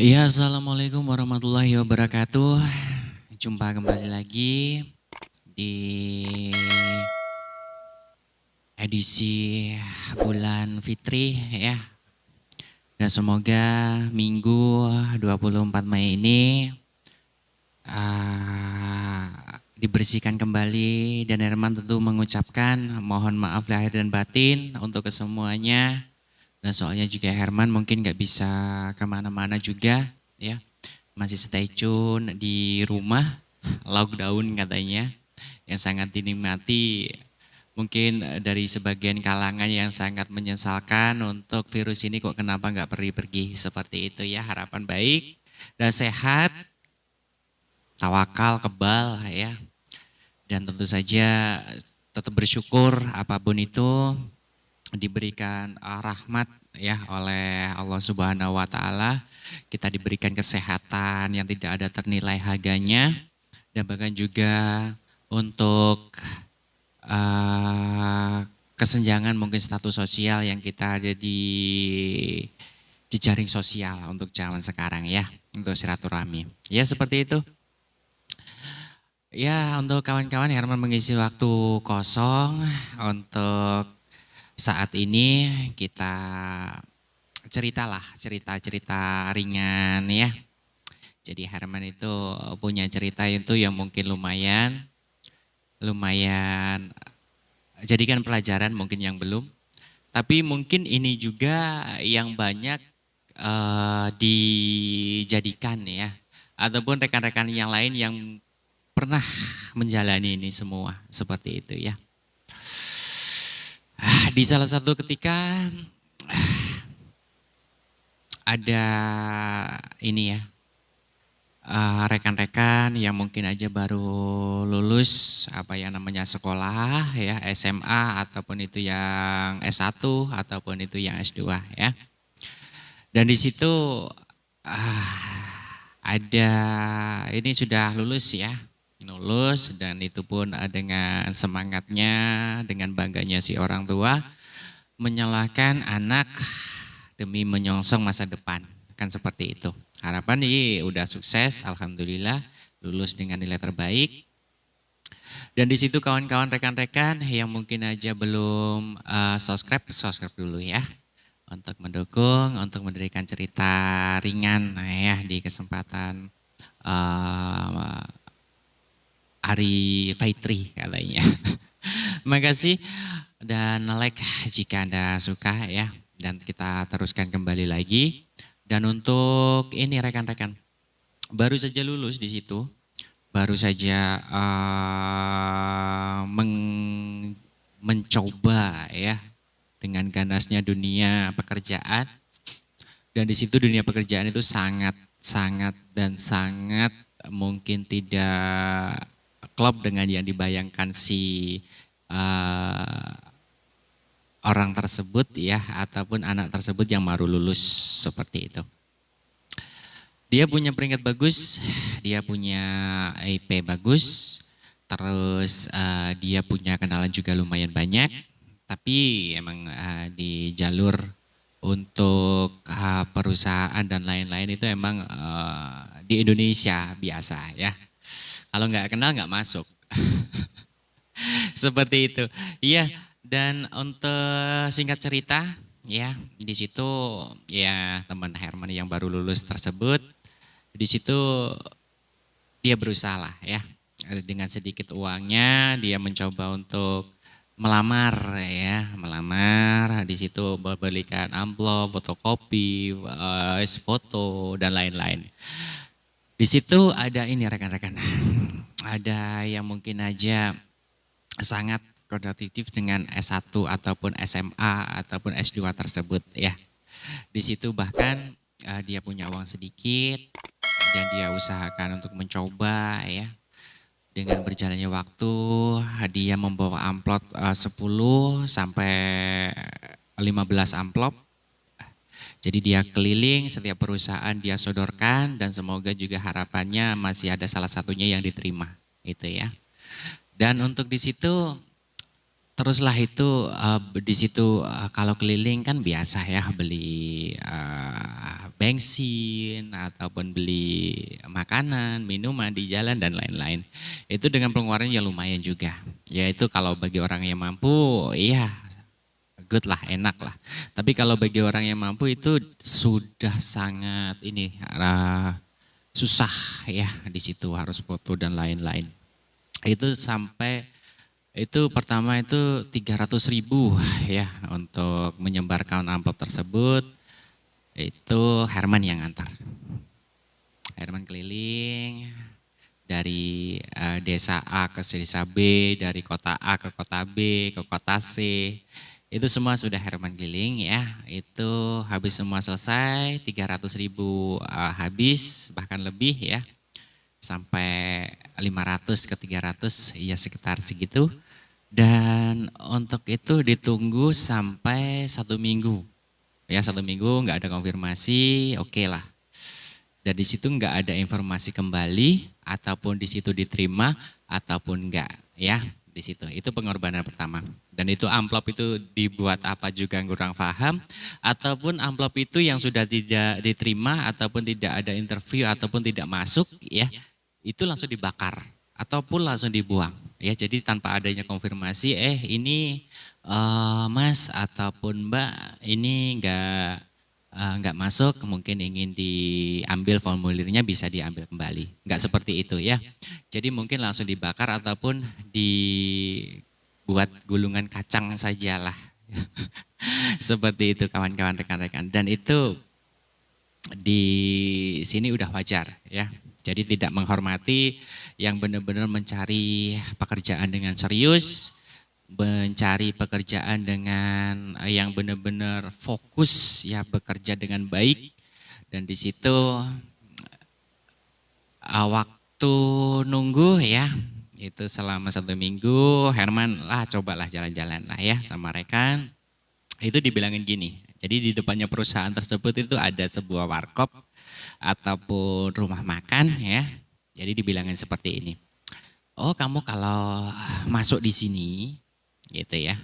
Iya, assalamualaikum warahmatullahi wabarakatuh. Jumpa kembali lagi di edisi bulan Fitri ya. Dan semoga Minggu 24 Mei ini dibersihkan kembali, dan Herman tentu mengucapkan mohon maaf lahir dan batin untuk kesemuanya. Dan soalnya juga Herman mungkin nggak bisa kemana-mana juga ya. Masih stay tune di rumah, lockdown katanya, yang sangat dinikmati. Mungkin dari sebagian kalangan yang sangat menyesalkan untuk virus ini kok kenapa nggak pergi-pergi seperti itu ya. Harapan baik dan sehat, tawakal, kebal ya. Dan tentu saja tetap bersyukur apapun itu diberikan rahmat ya oleh Allah Subhanahu wa taala. Kita diberikan kesehatan yang tidak ada ternilai harganya, dan bahkan juga untuk kesenjangan mungkin status sosial yang kita ada di jejaring sosial untuk zaman sekarang ya, untuk silaturahmi. Ya seperti itu. Ya untuk kawan-kawan Herman mengisi waktu kosong untuk saat ini kita cerita-cerita ringan ya. Jadi Herman itu punya cerita itu yang mungkin lumayan jadikan pelajaran mungkin yang belum. Tapi mungkin ini juga yang banyak dijadikan ya. Ataupun rekan-rekan yang lain yang pernah menjalani ini semua seperti itu ya. Di salah satu ketika ada ini ya, rekan-rekan yang mungkin aja baru lulus apa yang namanya sekolah ya, SMA ataupun itu yang S1 ataupun itu yang S2 ya. Dan di situ ada ini sudah lulus ya. Lulus, dan itu pun dengan semangatnya, dengan bangganya si orang tua menyalahkan anak demi menyongsong masa depan, kan seperti itu. Harapan nih udah sukses, alhamdulillah lulus dengan nilai terbaik. Dan di situ kawan-kawan rekan-rekan yang mungkin aja belum subscribe dulu ya, untuk mendukung, untuk memberikan cerita ringan ya di kesempatan Hari Fitri katanya. Makasih dan like jika Anda suka ya, dan kita teruskan kembali lagi. Dan untuk ini rekan-rekan baru saja lulus di situ, baru saja mencoba ya dengan ganasnya dunia pekerjaan. Dan di situ dunia pekerjaan itu sangat mungkin tidak klop dengan yang dibayangkan si orang tersebut ya, ataupun anak tersebut yang baru lulus seperti itu. Dia punya peringkat bagus, dia punya IP bagus, terus dia punya kenalan juga lumayan banyak, tapi emang di jalur untuk perusahaan dan lain-lain itu emang di Indonesia biasa ya. Kalau nggak kenal nggak masuk. Seperti itu. Iya, dan untuk singkat cerita ya, di situ ya teman Herman yang baru lulus tersebut, di situ dia berusaha lah ya. Dengan sedikit uangnya dia mencoba untuk melamar ya, melamar. Di situ belikan amplop, fotokopi, foto dan lain-lain. Di situ ada ini rekan-rekan, ada yang mungkin aja sangat kompetitif dengan S1 ataupun SMA ataupun S2 tersebut ya. Di situ bahkan dia punya uang sedikit dan dia usahakan untuk mencoba ya. Dengan berjalannya waktu dia membawa amplop 10 sampai 15 amplop. Jadi dia keliling setiap perusahaan dia sodorkan, dan semoga juga harapannya masih ada salah satunya yang diterima itu ya. Dan untuk di situ teruslah itu di situ kalau keliling kan biasa ya, beli bensin ataupun beli makanan, minuman di jalan dan lain-lain. Itu dengan pengeluaran yang lumayan juga. Ya itu kalau bagi orang yang mampu, iya good lah, enak lah. Tapi kalau bagi orang yang mampu itu sudah sangat ini susah ya di situ harus foto dan lain-lain. Itu sampai itu pertama itu 300.000 ya untuk menyebarkan amplop tersebut. Itu Herman yang antar. Herman keliling dari desa A ke desa B, dari kota A ke kota B, ke kota C. Itu semua sudah Herman keliling ya. Itu habis semua selesai, 300.000 habis bahkan lebih ya. Sampai 500 ke 300 ya sekitar segitu. Dan untuk itu ditunggu sampai 1 minggu. Ya 1 minggu nggak ada konfirmasi, oke lah. Dan di situ nggak ada informasi kembali ataupun di situ diterima ataupun enggak ya di situ. Itu pengorbanan pertama. Dan itu amplop itu dibuat apa juga kurang paham ataupun amplop itu yang sudah tidak diterima ataupun tidak ada interview ataupun tidak masuk ya itu langsung dibakar ataupun langsung dibuang ya. Jadi tanpa adanya konfirmasi ini Mas ataupun Mbak ini nggak masuk, mungkin ingin diambil formulirnya bisa diambil kembali. Nggak seperti itu ya. Jadi mungkin langsung dibakar ataupun dibuat gulungan kacang sajalah. Seperti itu kawan-kawan rekan-rekan. Dan itu di sini udah wajar ya. Jadi tidak menghormati yang benar-benar mencari pekerjaan dengan serius, mencari pekerjaan dengan yang benar-benar fokus ya bekerja dengan baik. Dan di situ waktu nunggu ya itu selama 1 minggu Herman lah cobalah jalan-jalan lah ya sama rekan. Itu dibilangin gini, jadi di depannya perusahaan tersebut itu ada sebuah warkop ataupun rumah makan ya. Jadi dibilangin seperti ini, oh kamu kalau masuk di sini gitu ya.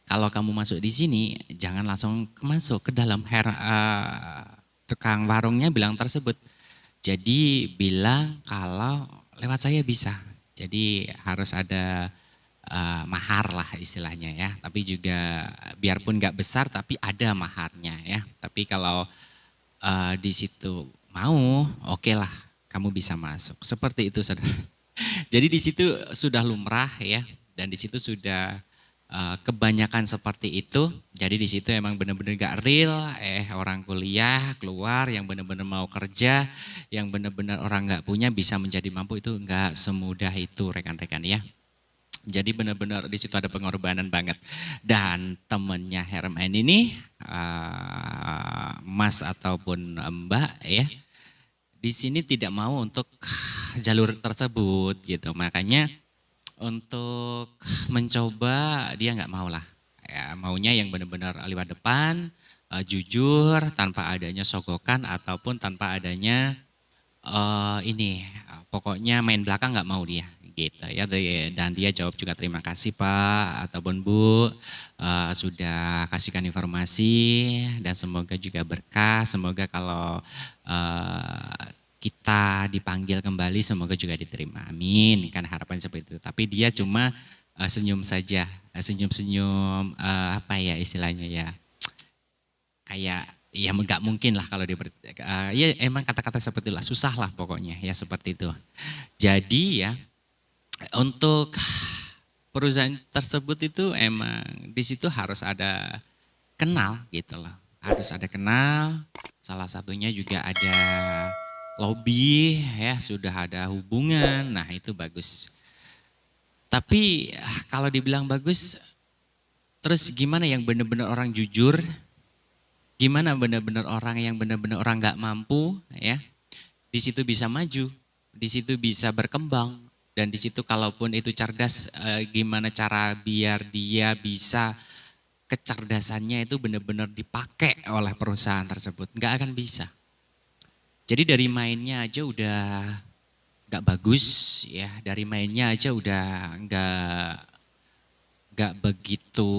Kalau kamu masuk di sini, jangan langsung masuk ke dalam tukang warungnya bilang tersebut. Jadi bilang kalau lewat saya bisa. Jadi harus ada mahar lah istilahnya ya. Tapi juga biarpun nggak besar, tapi ada maharnya ya. Tapi kalau di situ mau, oke lah, kamu bisa masuk. Seperti itu, saudara. Jadi di situ sudah lumrah ya, dan di situ sudah kebanyakan seperti itu. Jadi di situ emang benar-benar gak real, orang kuliah keluar yang benar-benar mau kerja, yang benar-benar orang gak punya bisa menjadi mampu itu gak semudah itu rekan-rekan ya. Jadi benar-benar di situ ada pengorbanan banget. Dan temennya Herman ini, Mas ataupun Mbak ya, di sini tidak mau untuk jalur tersebut gitu. Makanya untuk mencoba dia nggak mau lah, ya, maunya yang benar-benar lewat depan, jujur, tanpa adanya sogokan ataupun tanpa adanya pokoknya main belakang nggak mau dia, gitu ya. Dan dia jawab juga terima kasih Pak ataupun Bu sudah kasihkan informasi dan semoga juga berkah, semoga kalau kita dipanggil kembali semoga juga diterima, amin, kan harapan seperti itu. Tapi dia cuma senyum saja, senyum-senyum apa ya istilahnya ya, kayak ya nggak mungkin lah kalau dia ya emang kata-kata seperti itulah, susah lah pokoknya ya seperti itu. Jadi ya untuk perusahaan tersebut itu emang di situ harus ada kenal gitu loh, harus ada kenal. Salah satunya juga ada lobby ya, sudah ada hubungan, nah itu bagus. Tapi kalau dibilang bagus, terus gimana yang benar-benar orang jujur, gimana benar-benar orang yang benar-benar orang nggak mampu ya, di situ bisa maju, di situ bisa berkembang, dan di situ kalaupun itu cerdas, gimana cara biar dia bisa kecerdasannya itu benar-benar dipakai oleh perusahaan tersebut, nggak akan bisa. Jadi dari mainnya aja udah gak bagus ya, dari mainnya aja udah gak begitu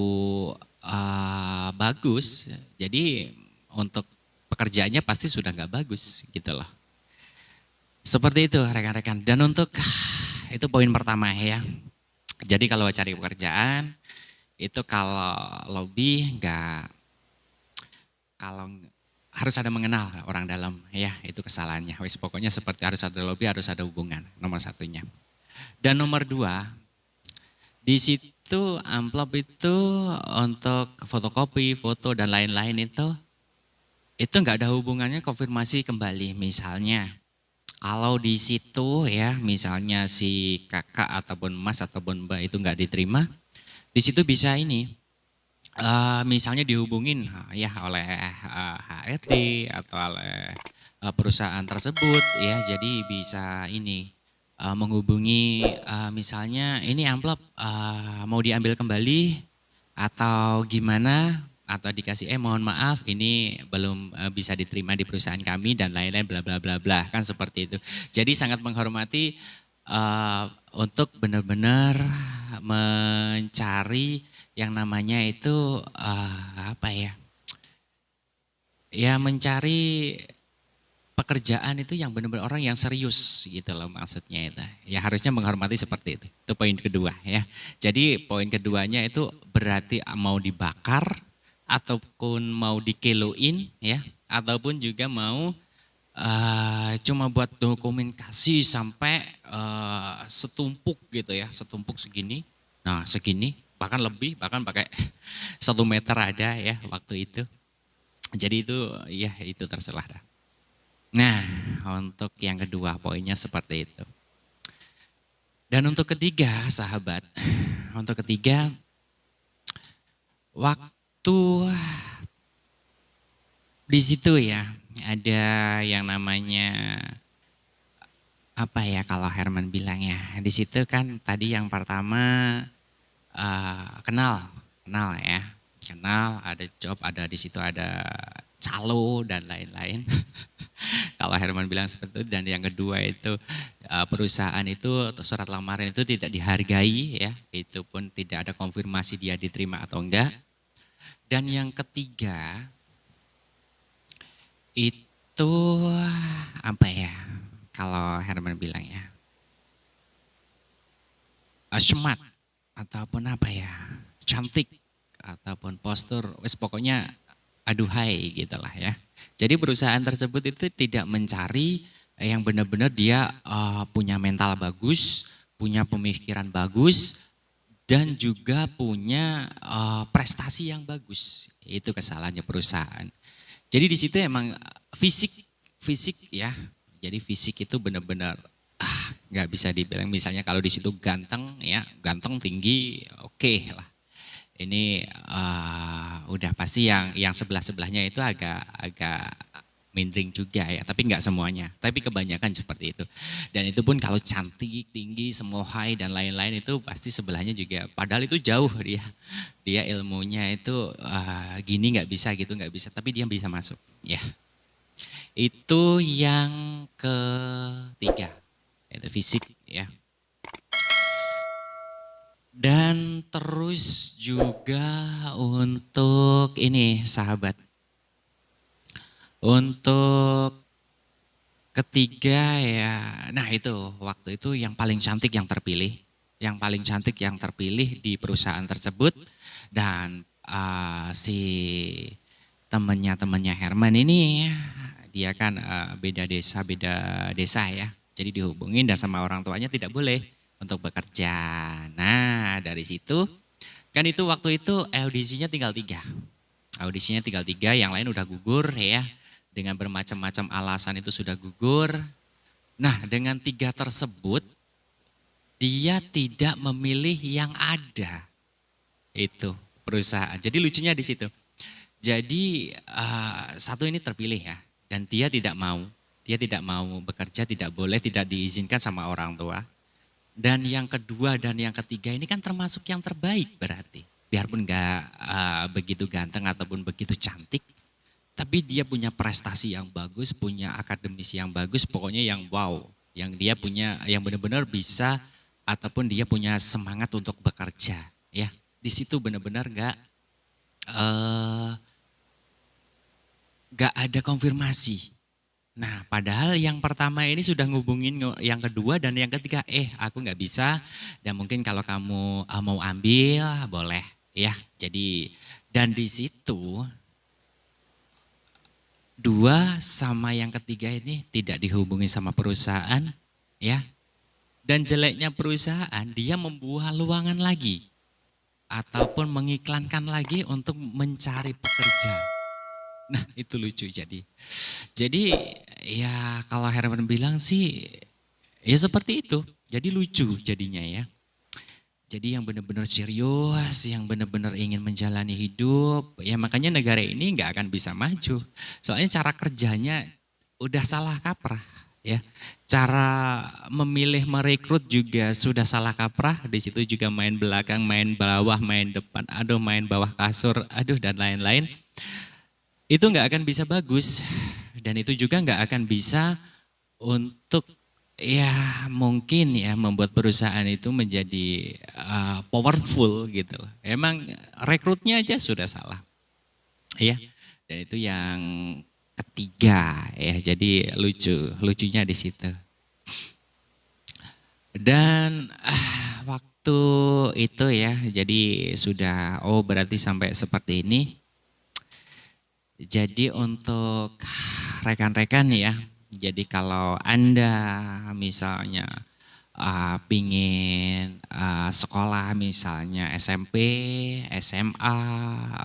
bagus. Jadi untuk pekerjaannya pasti sudah nggak bagus gitu loh. Seperti itu rekan-rekan. Dan untuk itu poin pertama ya. Jadi kalau cari pekerjaan itu kalau lobby nggak, kalau harus ada mengenal orang dalam ya, itu kesalahannya. Wis pokoknya seperti harus ada lobby, harus ada hubungan, nomor satunya. Dan nomor dua, di situ amplop itu untuk fotokopi, foto dan lain-lain itu nggak ada hubungannya konfirmasi kembali. Misalnya kalau di situ ya, misalnya si kakak ataupun mas ataupun mbak itu nggak diterima, di situ bisa ini, misalnya dihubungin ya oleh HRD atau oleh perusahaan tersebut ya, jadi bisa ini menghubungi misalnya ini amplop mau diambil kembali atau gimana, atau dikasih mohon maaf ini belum bisa diterima di perusahaan kami dan lain-lain bla bla bla bla, kan seperti itu. Jadi sangat menghormati untuk benar-benar mencari yang namanya itu apa ya? Ya mencari pekerjaan itu yang benar-benar orang yang serius gitu loh maksudnya itu. Ya harusnya menghormati seperti itu. Itu poin kedua ya. Jadi poin keduanya itu berarti mau dibakar ataupun mau dikiloin ya, ataupun juga mau cuma buat dokumentasi sampai setumpuk gitu ya, setumpuk segini, nah segini, bahkan lebih, bahkan pakai 1 meter ada ya waktu itu. Jadi itu ya itu terserah dah. Nah untuk yang kedua poinnya seperti itu. Dan untuk ketiga sahabat, untuk ketiga waktu di situ ya ada yang namanya apa ya kalau Herman bilang ya, di situ kan tadi yang pertama kenal ya, kenal, ada job, ada di situ ada calo dan lain-lain. Kalau Herman bilang seperti itu. Dan yang kedua itu perusahaan itu atau surat lamaran itu tidak dihargai ya, itu pun tidak ada konfirmasi dia diterima atau enggak. Dan yang ketiga itu apa ya kalau Herman bilang ya, smart ataupun apa ya, cantik ataupun postur, wes pokoknya aduhai gitulah ya. Jadi perusahaan tersebut itu tidak mencari yang benar-benar dia punya mental bagus, punya pemikiran bagus, dan juga punya prestasi yang bagus. Itu kesalahannya perusahaan. Jadi di situ emang fisik ya. Jadi fisik itu benar-benar nggak bisa dibilang, misalnya kalau di situ ganteng ya, ganteng tinggi, oke lah. Ini udah pasti yang sebelah-sebelahnya itu agak mindering juga ya, tapi nggak semuanya, tapi kebanyakan seperti itu. Dan itu pun kalau cantik, tinggi, semohai dan lain-lain itu pasti sebelahnya juga, padahal itu jauh dia ilmunya itu gini nggak bisa, gitu nggak bisa, tapi dia bisa masuk ya. Itu yang ketiga, itu fisik ya. Dan terus juga untuk ini sahabat, untuk ketiga ya, nah itu waktu itu yang paling cantik yang terpilih, yang paling cantik yang terpilih di perusahaan tersebut. Dan si temannya Herman ini dia kan beda desa ya, jadi dihubungin dan sama orang tuanya tidak boleh untuk bekerja. Nah dari situ kan itu waktu itu audisinya tinggal 3. Audisinya tinggal 3, yang lain udah gugur ya. Dengan bermacam-macam alasan itu sudah gugur. Nah dengan 3 tersebut dia tidak memilih yang ada. Itu perusahaan. Jadi lucunya di situ. Jadi satu ini terpilih ya. Dan dia tidak mau. Dia tidak mau bekerja, tidak boleh, tidak diizinkan sama orang tua. Dan yang kedua dan yang ketiga ini kan termasuk yang terbaik berarti. Biarpun gak begitu ganteng ataupun begitu cantik, tapi dia punya prestasi yang bagus, punya akademisi yang bagus, pokoknya yang wow. Yang dia punya, yang benar-benar bisa ataupun dia punya semangat untuk bekerja. Ya, di situ benar-benar gak gak ada konfirmasi. Nah, padahal yang pertama ini sudah ngubungin yang kedua dan yang ketiga, aku nggak bisa. Dan mungkin kalau kamu mau ambil, boleh ya. Jadi dan di situ dua sama yang ketiga ini tidak dihubungi sama perusahaan, ya. Dan jeleknya perusahaan, dia membuka lowongan lagi ataupun mengiklankan lagi untuk mencari pekerja. Nah, itu lucu jadi. Jadi ya kalau Herman bilang sih ya seperti itu. Jadi lucu jadinya ya. Jadi yang benar-benar serius, yang benar-benar ingin menjalani hidup, ya makanya negara ini nggak akan bisa maju. Soalnya cara kerjanya udah salah kaprah ya. Cara memilih merekrut juga sudah salah kaprah. Di situ juga main belakang, main bawah, main depan, aduh main bawah kasur, aduh dan lain-lain. Itu nggak akan bisa bagus dan itu juga nggak akan bisa untuk ya mungkin ya membuat perusahaan itu menjadi powerful gitu. Emang rekrutnya aja sudah salah. Ya. Dan itu yang ketiga ya. Jadi lucunya di situ. Dan waktu itu ya, jadi sudah berarti sampai seperti ini. Jadi untuk rekan-rekan ya, jadi kalau Anda misalnya pingin sekolah misalnya SMP, SMA,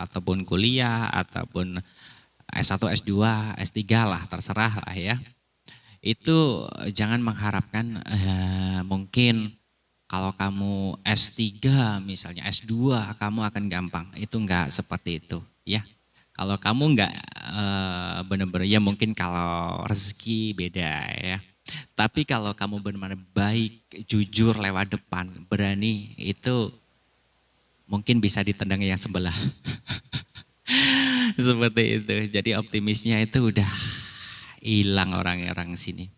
ataupun kuliah, ataupun S1, S2, S3 lah terserah lah ya. Itu jangan mengharapkan mungkin kalau kamu S3 misalnya S2 kamu akan gampang. Itu enggak seperti itu ya. Kalau kamu enggak benar-benar ya mungkin kalau rezeki beda ya. Tapi kalau kamu benar-benar baik, jujur lewat depan, berani itu mungkin bisa ditendang yang sebelah. Seperti itu. Jadi optimisnya itu udah hilang orang-orang sini.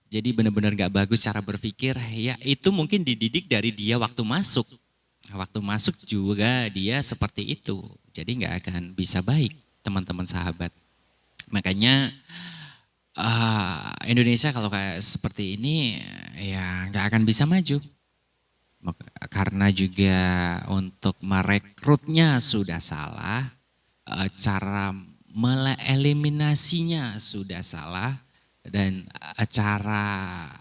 Jadi benar-benar gak bagus cara berpikir. Ya itu mungkin dididik dari dia waktu masuk. Waktu masuk juga dia seperti itu. Jadi gak akan bisa baik teman-teman sahabat. Makanya Indonesia kalau kayak seperti ini ya gak akan bisa maju. Karena juga untuk merekrutnya sudah salah. Cara mengeliminasinya sudah salah. Dan cara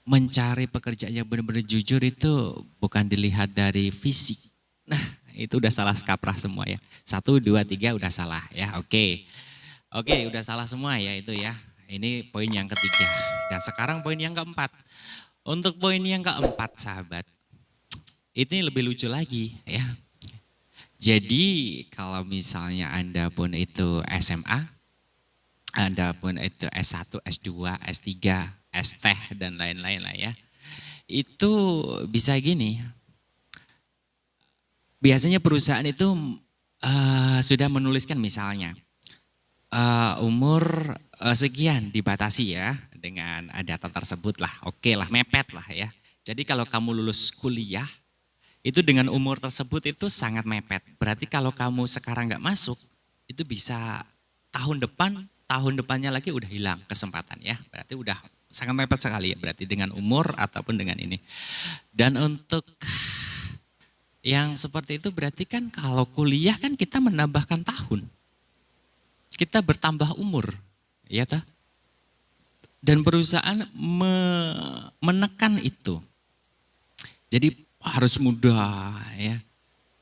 mencari pekerjaan yang benar-benar jujur itu bukan dilihat dari fisik. Nah itu udah salah kaprah semua ya. 1, 2, 3 udah salah ya. Oke, udah salah semua ya itu ya. Ini poin yang ketiga. Dan sekarang poin yang keempat. Untuk poin yang keempat sahabat, ini lebih lucu lagi ya. Jadi kalau misalnya Anda pun itu SMA, Anda pun itu S1, S2, S3, S-Teh dan lain-lain lah ya. Itu bisa gini, biasanya perusahaan itu sudah menuliskan misalnya umur sekian dibatasi ya dengan data tersebut lah, oke lah mepet lah ya. Jadi kalau kamu lulus kuliah, itu dengan umur tersebut itu sangat mepet. Berarti kalau kamu sekarang nggak masuk, itu bisa tahun depannya lagi udah hilang kesempatan ya. Berarti udah sangat mepet sekali ya. Berarti dengan umur ataupun dengan ini. Dan untuk yang seperti itu berarti kan kalau kuliah kan kita menambahkan tahun. Kita bertambah umur, ya toh? Dan perusahaan menekan itu. Jadi harus muda ya.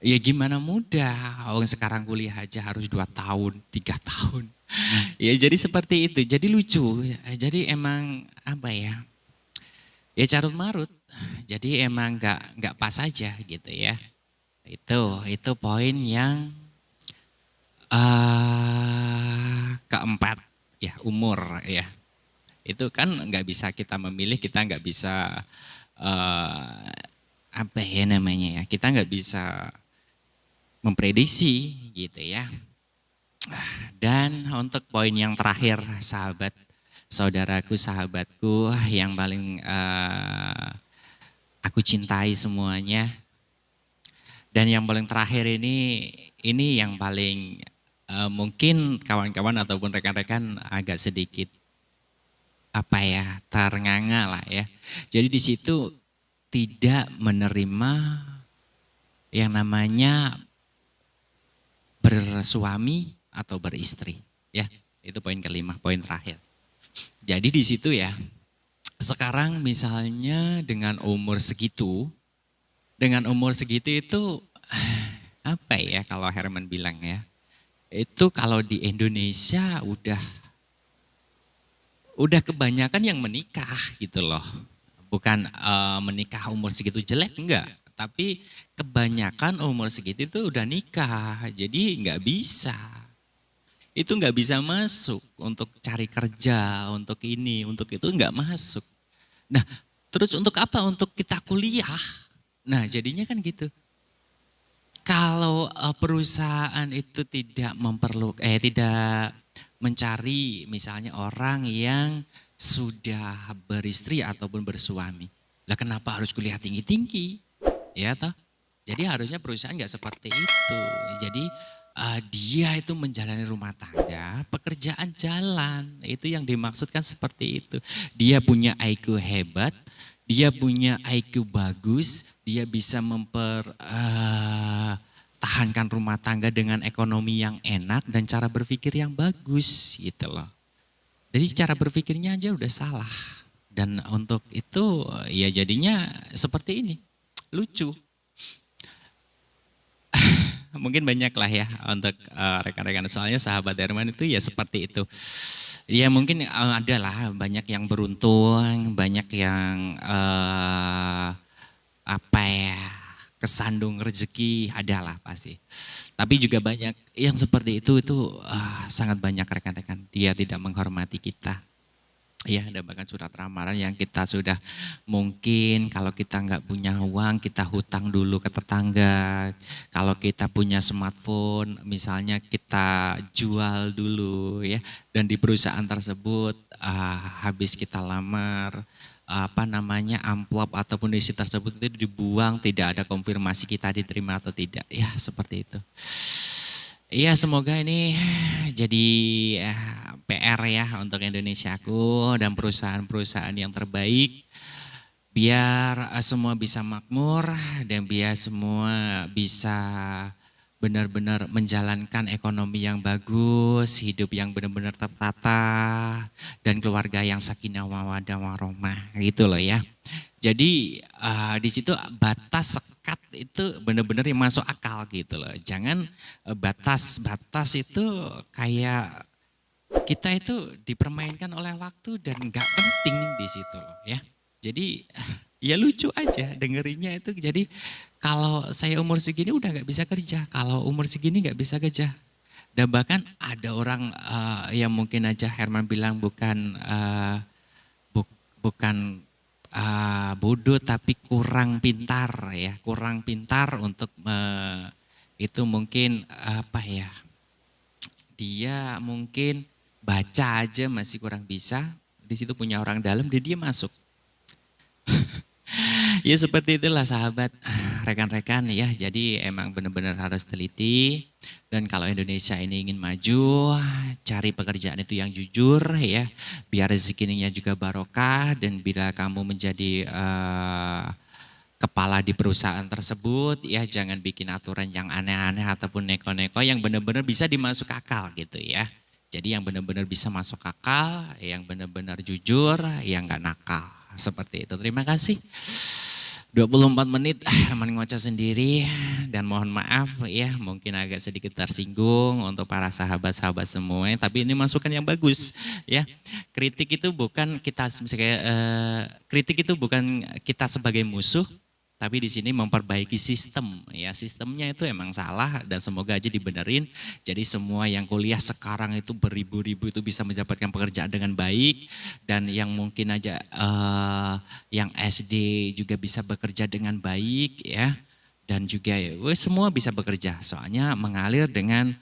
Ya gimana mudah, orang sekarang kuliah aja harus 2 tahun, 3 tahun. Ya jadi seperti itu, jadi lucu. Jadi emang apa ya, ya carut marut. Jadi emang gak pas aja gitu ya. Itu poin yang keempat ya, umur ya. Itu kan gak bisa kita memilih, kita gak bisa apa ya namanya ya, kita nggak bisa memprediksi gitu ya. Dan untuk poin yang terakhir sahabat, saudaraku, sahabatku yang paling aku cintai semuanya. Dan yang paling terakhir ini ini yang paling mungkin kawan-kawan ataupun rekan-rekan agak sedikit apa ya, ternganga lah ya. Jadi di situ tidak menerima yang namanya bersuami atau beristri, ya. Itu poin kelima, poin terakhir. Jadi di situ ya, sekarang misalnya dengan umur segitu itu apa ya kalau Herman bilang ya, itu kalau di Indonesia udah kebanyakan yang menikah gitu loh. Bukan menikah umur segitu jelek, enggak. Tapi kebanyakan umur segitu itu udah nikah, jadi nggak bisa. Itu nggak bisa masuk untuk cari kerja, untuk ini, untuk itu nggak masuk. Nah, terus untuk apa? Untuk kita kuliah. Nah, jadinya kan gitu. Kalau perusahaan itu tidak tidak mencari misalnya orang yang sudah beristri ataupun bersuami. Lah kenapa harus kuliah tinggi-tinggi? Ya toh. Jadi harusnya perusahaan nggak seperti itu. Jadi dia itu menjalani rumah tangga, pekerjaan jalan. Itu yang dimaksudkan seperti itu. Dia punya IQ hebat, dia punya IQ bagus, dia bisa mempertahankan rumah tangga dengan ekonomi yang enak dan cara berpikir yang bagus gitu loh. Jadi cara berpikirnya aja udah salah. Dan untuk itu ya jadinya seperti ini, lucu. Mungkin banyak lah ya untuk rekan-rekan, soalnya sahabat Herman itu ya seperti itu. Ya mungkin ada lah banyak yang beruntung, banyak yang apa ya, kesandung rezeki, adalah pasti. Tapi juga banyak yang seperti itu sangat banyak rekan-rekan, dia tidak menghormati kita. Ya, ada bahkan surat lamaran yang kita sudah mungkin kalau kita nggak punya uang kita hutang dulu ke tetangga. Kalau kita punya smartphone misalnya kita jual dulu ya. Dan di perusahaan tersebut habis kita lamar amplop ataupun isi tersebut itu dibuang, tidak ada konfirmasi kita diterima atau tidak. Ya seperti itu. Iya semoga ini jadi PR ya untuk Indonesiaku dan perusahaan-perusahaan yang terbaik. Biar semua bisa makmur dan biar semua bisa benar-benar menjalankan ekonomi yang bagus, hidup yang benar-benar tertata, dan keluarga yang sakinah mawaddah warahmah gitu loh ya. Jadi di situ batas sekat itu benar-benar yang masuk akal gitu loh. Jangan batas-batas itu kayak kita itu dipermainkan oleh waktu dan nggak penting di situ loh ya. Jadi ya lucu aja dengerinnya itu. Jadi kalau saya umur segini udah nggak bisa kerja, kalau umur segini nggak bisa kerja. Dan bahkan ada orang yang mungkin aja Herman bilang bukan bodoh tapi kurang pintar ya, kurang pintar untuk itu mungkin apa ya, dia mungkin baca aja masih kurang bisa, di situ punya orang dalam dia masuk. Ya seperti itulah sahabat, rekan-rekan ya, jadi emang benar-benar harus teliti. Dan kalau Indonesia ini ingin maju, cari pekerjaan itu yang jujur ya, biar rezekinya juga barokah. Dan bila kamu menjadi kepala di perusahaan tersebut ya, jangan bikin aturan yang aneh-aneh ataupun neko-neko, yang benar-benar bisa dimasuk akal gitu ya. Jadi yang benar-benar bisa masuk akal, yang benar-benar jujur, yang gak nakal. Seperti itu. Terima kasih. 24 menit ngoceh sendiri dan mohon maaf ya mungkin agak sedikit tersinggung untuk para sahabat-sahabat semua, tapi ini masukan yang bagus ya. Kritik itu bukan kita sebagai musuh, tapi di sini memperbaiki sistem ya, sistemnya itu emang salah dan semoga aja dibenerin. Jadi semua yang kuliah sekarang itu beribu-ribu itu bisa mendapatkan pekerjaan dengan baik, dan yang mungkin aja yang SD juga bisa bekerja dengan baik ya, dan juga semua bisa bekerja soalnya mengalir dengan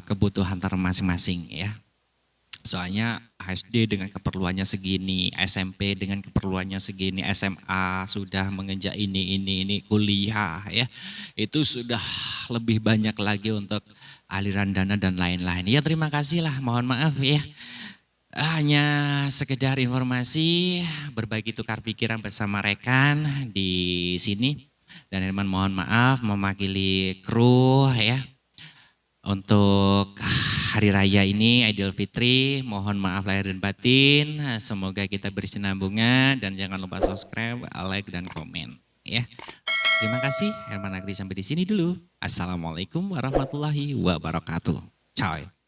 kebutuhan masing-masing ya. Soalnya SD dengan keperluannya segini, SMP dengan keperluannya segini, SMA sudah menginjak ini, kuliah ya. Itu sudah lebih banyak lagi untuk aliran dana dan lain-lain. Ya terima kasih lah, mohon maaf ya. Hanya sekedar informasi, berbagi tukar pikiran bersama rekan di sini. Dan Herman mohon maaf mewakili kru ya. Untuk hari raya ini Idul Fitri, mohon maaf lahir dan batin. Semoga kita bersinambungan dan jangan lupa subscribe, like dan komen ya. Terima kasih, Herman Agri sampai di sini dulu. Assalamualaikum warahmatullahi wabarakatuh. Ciao.